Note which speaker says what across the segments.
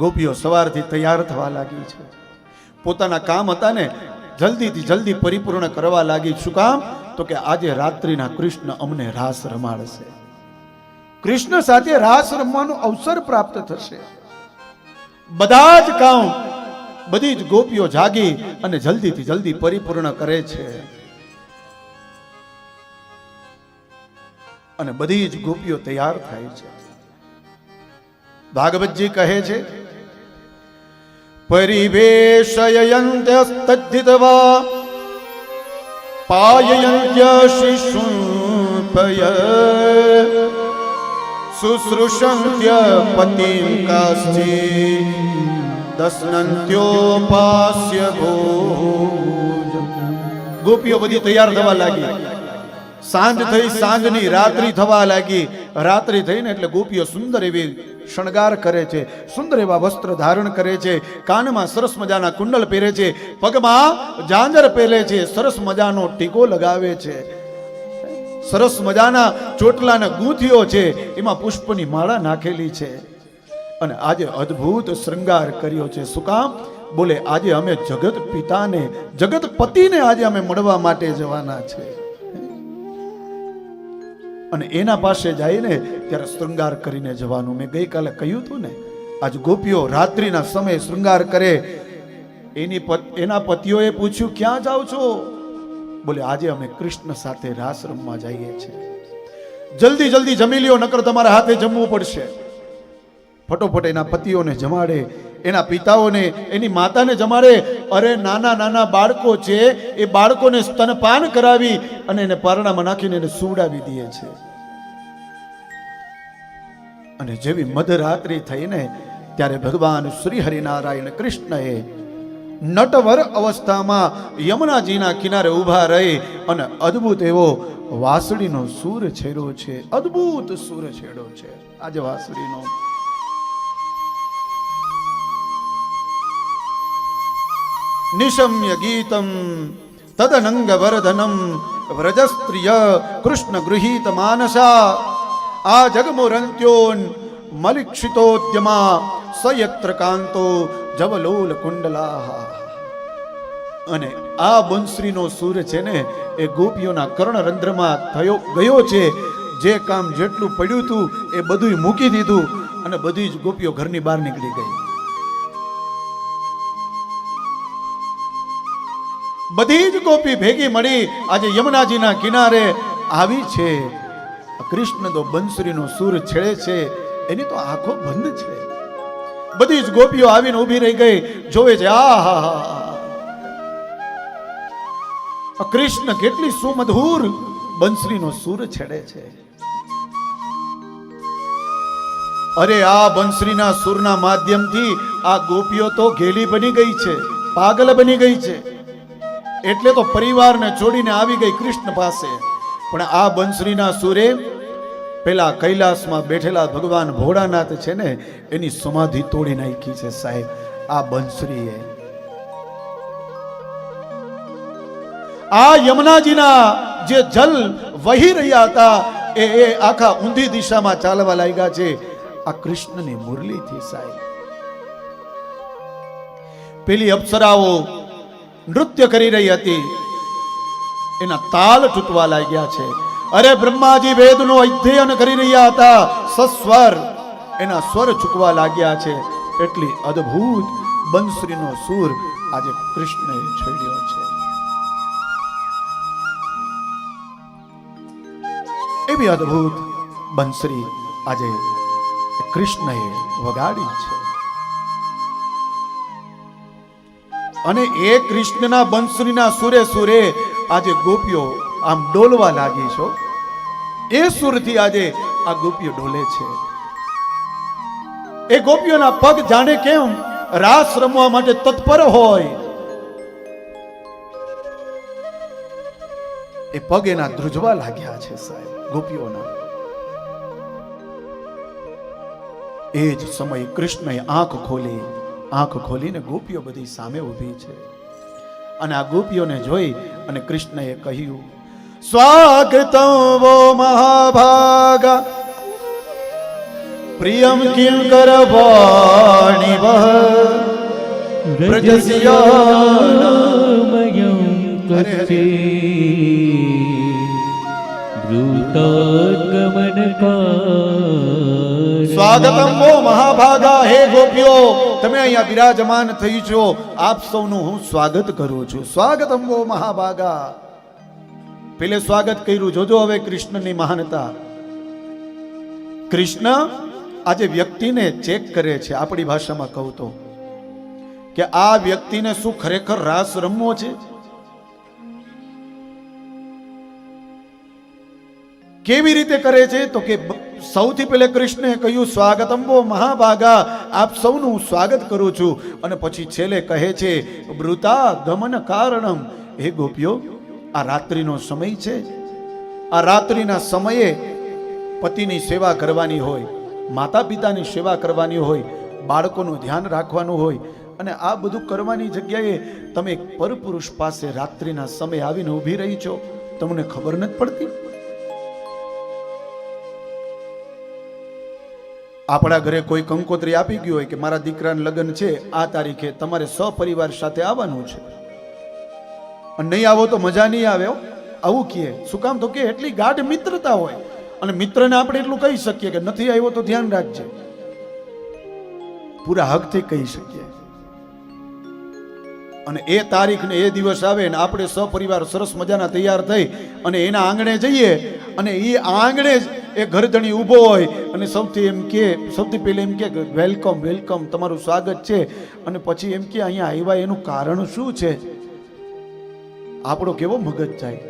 Speaker 1: ગોપીઓ સવારથી તૈયાર થવા લાગી છે, પોતાના કામ હતા ને જલ્દીથી જલ્દી પરિપૂર્ણ કરવા લાગી. શું કામ? તો કે આજે રાત્રિના કૃષ્ણ અમને રાસ રમાડશે, કૃષ્ણ સાથે રાસ રમવાનો અવસર પ્રાપ્ત થશે. બધા જ કામ બધી જ ગોપીઓ જાગી અને જલ્દીથી જલ્દી પરિપૂર્ણ કરે છે. અને બધી જ ગોપીઓ તૈયાર થાય છે. ભાગવતજી કહે છે, પરિવેશયન્ત્યસ્તદ્ધિતવા પાયયન્ત્ય શિશુપય શુશ્રુષન્ત્ય પતિં કાશ્ચિ દસ્નન્ત્યોપાસ્ય ભોજ. ગોપીઓ બધી તૈયાર થવા લાગી. સાંજ થઈ, સાંજની રાત્રિ થવા લાગી. રાત્રિ થઈને એટલે ગોપીઓ સુંદર એવી શણગાર કરે છે, સુંદર એવા વસ્ત્ર ધારણ કરે છે, કાનમાં સરસ મજાના કુંડલ પહેરે છે, પગમાં ઝાંઝર પહેરે છે, સરસ મજાનો ટીકો લગાવે છે, સરસ મજાના ચોટલાના ગૂંથીઓ છે, એમાં પુષ્પની માળા નાખેલી છે. અને આજે અદ્ભુત શૃંગાર કર્યો છે. શું કામ? બોલે આજે અમે જગત પિતાને, જગત પતિને આજે અમે મળવા માટે જવાના છે. અને એના પાસે જઈને ત્યારે શૃંગાર કરીને જવાનું. મેં ગઈકાલે કહ્યું હતું ને, આજ ગોપીઓ રાત્રિના સમયે શૃંગાર કરે. એના પતિઓએ પૂછ્યું, ક્યાં જાઓ છો? બોલે આજે અમે કૃષ્ણ સાથે રાસ રમવા જઈએ છીએ. જલ્દી જલ્દી જમી લ્યો, નકર તમારા હાથે જમવું પડશે. ફટોફટ એના પતિઓને જમાડે, એના પિતાઓને, એની માતાને જમાડે. અરે નાના નાના બાળકો છે, એ બાળકોને સ્તનપાન કરાવી અને એને પારણામાં નાખીને એને સુવડાવી દે છે. અને જેવી મધરાત્રિ થઈને ત્યારે ભગવાન શ્રી હરિનારાયણ કૃષ્ણએ નટવર અવસ્થામાં યમુનાજીના કિનારે ઊભા રહી અને અદ્ભુત એવો વાંસળીનો સૂર છેડ્યો છે. અદ્ભુત સૂર છેડ્યો છે આજે વાંસળીનો. નિશમ્ય ગીતમ તદનંગ વર્ધનમ વ્રજસ્ત્રિય કૃષ્ણ ગૃહીત માનસા આ જગમુરંત્યોન મલિક્ષિતોદ્યમા સયત્ર કાંતો જવલોલ કુંડલા. અને આ બંસરીનો સૂર છે ને એ ગોપીઓના કર્ણરંધ્રમાં ગયો છે. જે કામ જેટલું પડ્યું હતું એ બધું મૂકી દીધું અને બધી જ ગોપીઓ ઘરની બહાર નીકળી ગઈ. બધી જ ગોપી ભેગી મળી આજે યમુનાજીના કિનારે આવી છે. કૃષ્ણ તો બંસરીનો સૂર છેડે છે, એની તો આંખો બંધ છે. બધી જ ગોપીઓ આવીને ઊભી રહી ગઈ, જોવે છે. આ કૃષ્ણ કેટલી સુમધુર બંસરીનો સૂર છેડે છે. અરે આ બંસરીના સૂરના માધ્યમથી આ ગોપીઓ તો ઘેલી બની ગઈ છે, પાગલ બની ગઈ છે. એટલે તો પરિવારને છોડીને આવી ગઈ કૃષ્ણ પાસે. પણ આ બંસરીના સૂરે પેલા કૈલાસમાં બેઠેલા ભગવાન ભોળાનાથ છે ને એની સમાધિ તોડી નાખી છે સાહેબ આ બંસરીએ. આ યમુનાજીના જે જલ વહી રહ્યા હતા એ આખા ઊંધી દિશામાં ચાલવા લાગ્યા છે આ કૃષ્ણની મુરલીથી સાહેબ. પેલી અપ્સરાઓ નૃત્ય કરી રહી હતી, એના તાલ તૂટવા લાગ્યા છે. અરે બ્રહ્માજી વેદનું અધ્યયન કરી રહ્યા હતા, સસ્વર એના સ્વર ચૂકવા લાગ્યા છે. એટલી અદ્ભુત બંસરીનો સૂર આજે કૃષ્ણએ છેડ્યો છે. એવી અદ્ભુત બંસરી આજે કૃષ્ણએ વગાડી છે. અને એ કૃષ્ણના બંસરીના સુરે સુરે આજે ગોપીઓ આમ ડોલવા લાગી છો. એ સુરથી આજે આ ગોપીઓ ડોલે છે. એ ગોપીઓના પગ જાણે કેમ રાસ રમવા માટે તત્પર હોય. એ પગ એના ધ્રુજવા લાગ્યા છે સાહેબ ગોપીઓના. એ જ સમય કૃષ્ણએ આંખ ખોલીને ગોપીઓ બધી સામે ઊભી છે. અને આ ગોપીઓને જોઈ અને કૃષ્ણએ કહ્યું, સ્વાગતમ વો મહાભાગા પ્રિયમ કિંકર વાણી વહ
Speaker 2: વ્રજસ્યાનામયં કસ્તે બ્રૂતાગમનકાર.
Speaker 1: સ્વાગતમ વો મહાભાગા. હે ગોપીઓ, તમે અહીંયા બિરાજમાન થઈ છો, આપ સૌનું હું સ્વાગત કરું છું. સ્વાગતમ વો મહાભાગા. પેલે સ્વાગત કર્યું, જોજો હવે કૃષ્ણની મહાનતા. કૃષ્ણ આજે વ્યક્તિને ચેક કરે છે, આપણી ભાષામાં કહું તો, કે આ વ્યક્તિને શું ખરેખર રાસ રમવો છે. કેવી રીતે કરે છે તો કે સૌથી પહેલે કૃષ્ણે કહ્યું સ્વાગતમ વો મહાભાગા, આપ સૌનું હું સ્વાગત કરું છું. અને પછી છેલ્લે કહે છે બ્રુતા ગમન કારણમ. હે ગોપીઓ, આ રાત્રિનો સમય છે. આ રાત્રિના સમયે પતિની સેવા કરવાની હોય, માતા પિતાની સેવા કરવાની હોય, બાળકોનું ધ્યાન રાખવાનું હોય, અને આ બધું કરવાની જગ્યાએ તમે એક પરપુરુષ પાસે રાત્રિના સમય આવીને ઊભી રહી છો, તમને ખબર નથી પડતી. આપણા ઘરે કોઈ કંકોત્રી આપી ગયું હોય કે મારા દીકરાના લગ્ન છે આ તારીખે, તમારે સપરિવાર સાથે આવવાનું છે, અને નહીં આવો તો મજા નહીં આવે. આવું કહે શું કામ? તો કે એટલી ગાઢ મિત્રતા હોય, અને મિત્રને આપણે એટલું કહી શકીએ કે નથી આવ્યો તો ધ્યાન રાખજે, પૂરા હકથી કહી શકીએ. અને એ તારીખ ને એ દિવસ આવે ને આપણે સપરિવાર સરસ મજાના તૈયાર થઈ અને એના આંગણે જઈએ, અને એ આંગણે જ એ ઘરધણી ઊભો હોય અને સૌથી પહેલા એમ કે વેલકમ વેલકમ, તમારું સ્વાગત છે. અને પછી એમ કે અહીંયા આવ્યા એનું કારણ શું છે? આપણો કેવો મગજ જાય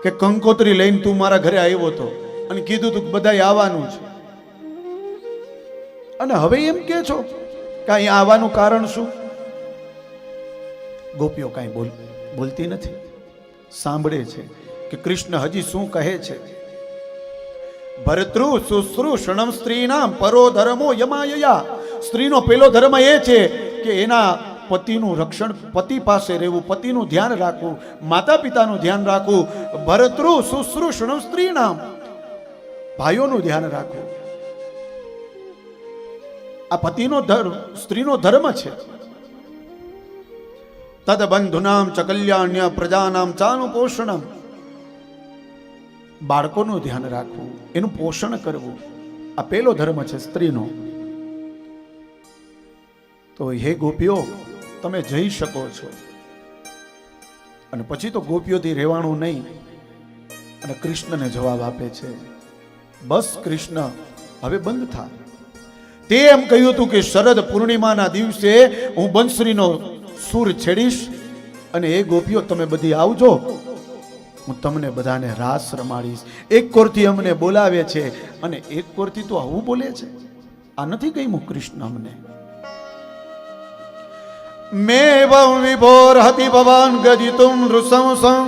Speaker 1: કે કંકોત્રી લઈને તું મારા ઘરે આવ્યો તો અને કીધું તું બધાય આવવાનું છે, અને હવે એમ કે છો કે અહીંયા આવવાનું કારણ શું? ગોપીઓ કાંઈ બોલતી નથી, સાંભળે છે કે કૃષ્ણ હજી શું કહે છે. ભરતૃ શુશ્રૂષણમ સ્ત્રીનામ પરો ધર્મો યમાયયા. સ્ત્રીનો પેલો ધર્મ એ છે કે એના પતિનું રક્ષણ, પતિ પાસે રહેવું, પતિનું ધ્યાન રાખવું, માતા પિતાનું ધ્યાન રાખવું. ભરતૃ શુશ્રૂષણમ સ્ત્રીનામ, ભાઈઓનું ધ્યાન રાખવું. આ પતિનો ધર્મ, સ્ત્રીનો ધર્મ છે. તદ બંધુનામ ચ કલ્યાણ્ય પ્રજાનામ ચાનુપોષણમ, બાળકોનું ધ્યાન રાખવું, એનું પોષણ કરવું, આ પેલો ધર્મ છે સ્ત્રીનો. તો હે ગોપીઓ, તમે જઈ શકો છો. અને પછી તો ગોપીઓથી રહેવાનું નહીં. અને કૃષ્ણને જવાબ આપે છે, બસ કૃષ્ણ હવે બંધ થા. તે એમ કહ્યું હતું કે શરદ પૂર્ણિમાના દિવસે હું બંસરીનો સૂર છેડીશ, અને એ ગોપીઓ તમે બધી આવજો, હું તમને બધાને રાસ રમાડીશ. એક કોરથી અમને બોલાવે છે, અને એક કોરથી તો આવું બોલે છે. આ નથી ગયું કૃષ્ણ અમને. મેવં વિભોરહતિ ભવાન ગજિતુમ નૃશંસં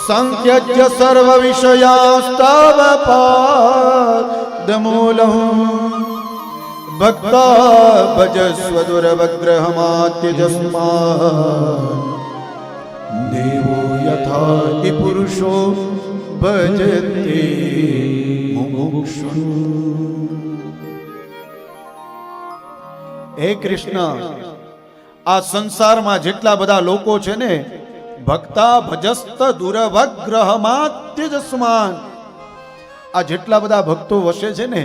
Speaker 1: સંત્યજ્ય સર્વ વિષયાસ્તવ પાદમૂલં ભક્તા ભજસ્વ દુરવગ્રહમાત્યજસ્માન દેવો યથાતિ પુરુષો ભજતે મુમુક્ષુ. હે કૃષ્ણ, આ સંસારમાં જેટલા બધા લોકો છે ને, ભક્તા ભજસ્ત દુરવગ્રહમાત્યજસ્માન, આ જેટલા બધા ભક્તો વસે છે ને,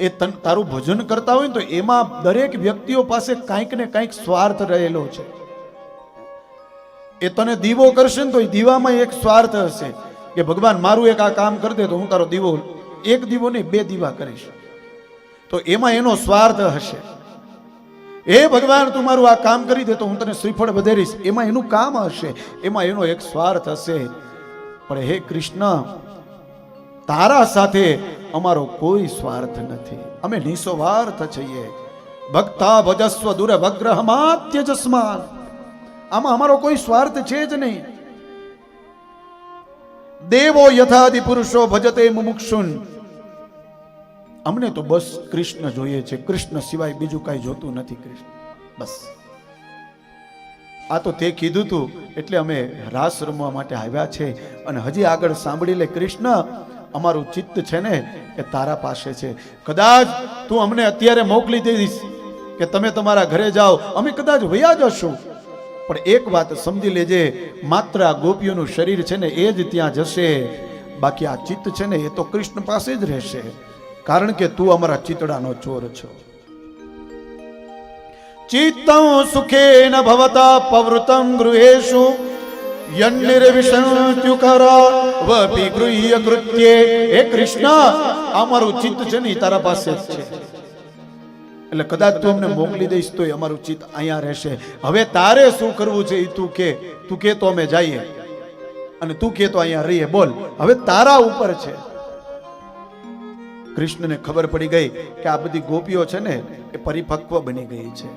Speaker 1: એ તારું ભજન કરતા હોય ને તો એમાં દરેક વ્યક્તિઓ પાસે કાંઈક ને કાંઈક સ્વાર્થ રહેલો છે. એ તને દીવો કરશે ને તો એ દીવામાં એક સ્વાર્થ હશે કે ભગવાન મારું એક આ કામ કરી દે તો હું તારો દીવો, એક દીવો નહીં 2 દીવા કરીશ, તો એમાં એનો સ્વાર્થ હશે. હે ભગવાન તું મારું આ કામ કરી દે તો હું તને શ્રીફળ વધેરીશ, એમાં એનું કામ હશે, એમાં એનો એક સ્વાર્થ હશે. પણ હે કૃષ્ણ, તારા સાથે અમારો કોઈ સ્વાર્થ નથી, અમે નિસ્વાર્થ છીએ. ભક્તા ભજસ્વ દુરવગ્રહમાત્યજસ્માન, આમાં અમારો કોઈ સ્વાર્થ છે જ નહીં. દેવો યથાદિ પુરુષો ભજતે મુમુક્ષુન, અમને તો બસ કૃષ્ણ જોઈએ છે, કૃષ્ણ સિવાય બીજું કાંઈ જોતું નથી. કૃષ્ણ બસ. આ તો તે કીધું તું એટલે અમે રાસ રમવા માટે આવ્યા છે. અને હજી આગળ સાંભળી લે કૃષ્ણ, અમારું ચિત્ત છે ને એ તારા પાસે છે. કદાચ તું અમને અત્યારે મોકલી દઈશ કે તમે તમારા ઘરે જાઓ, અમે કદાચ વયા જશું, પણ એક વાત સમજી લેજે, માત્ર આ ગોપીઓનું શરીર છે ને એ જ ત્યાં જશે, બાકી આ ચિત્ત છે ને એ તો કૃષ્ણ પાસે જ રહેશે, કારણ કે તું અમારા ચિતડાનો ચોર છો. ચિત્તં સુખેન ભવતા પવૃતં ગૃહેષુ યન્નિર્વિશંત્યુકરા વપી ગૃહ્ય કૃત્યે. હે કૃષ્ણ, અમારું ચિત્ત છે ને તારા પાસે જ છે, એટલે કદાચ તું અમને મોકલી દઈશ તો અમારું ચિત્ત અહીંયા રહેશે. હવે તારે શું કરવું છે એ તું કે તો અમે જઈએ, અને તું કે તો અહીંયા રહીએ. બોલ, હવે તારા ઉપર છે. કૃષ્ણને ખબર પડી ગઈ કે આ બધી ગોપીઓ છે ને એ પરિપક્વ બની ગઈ છે.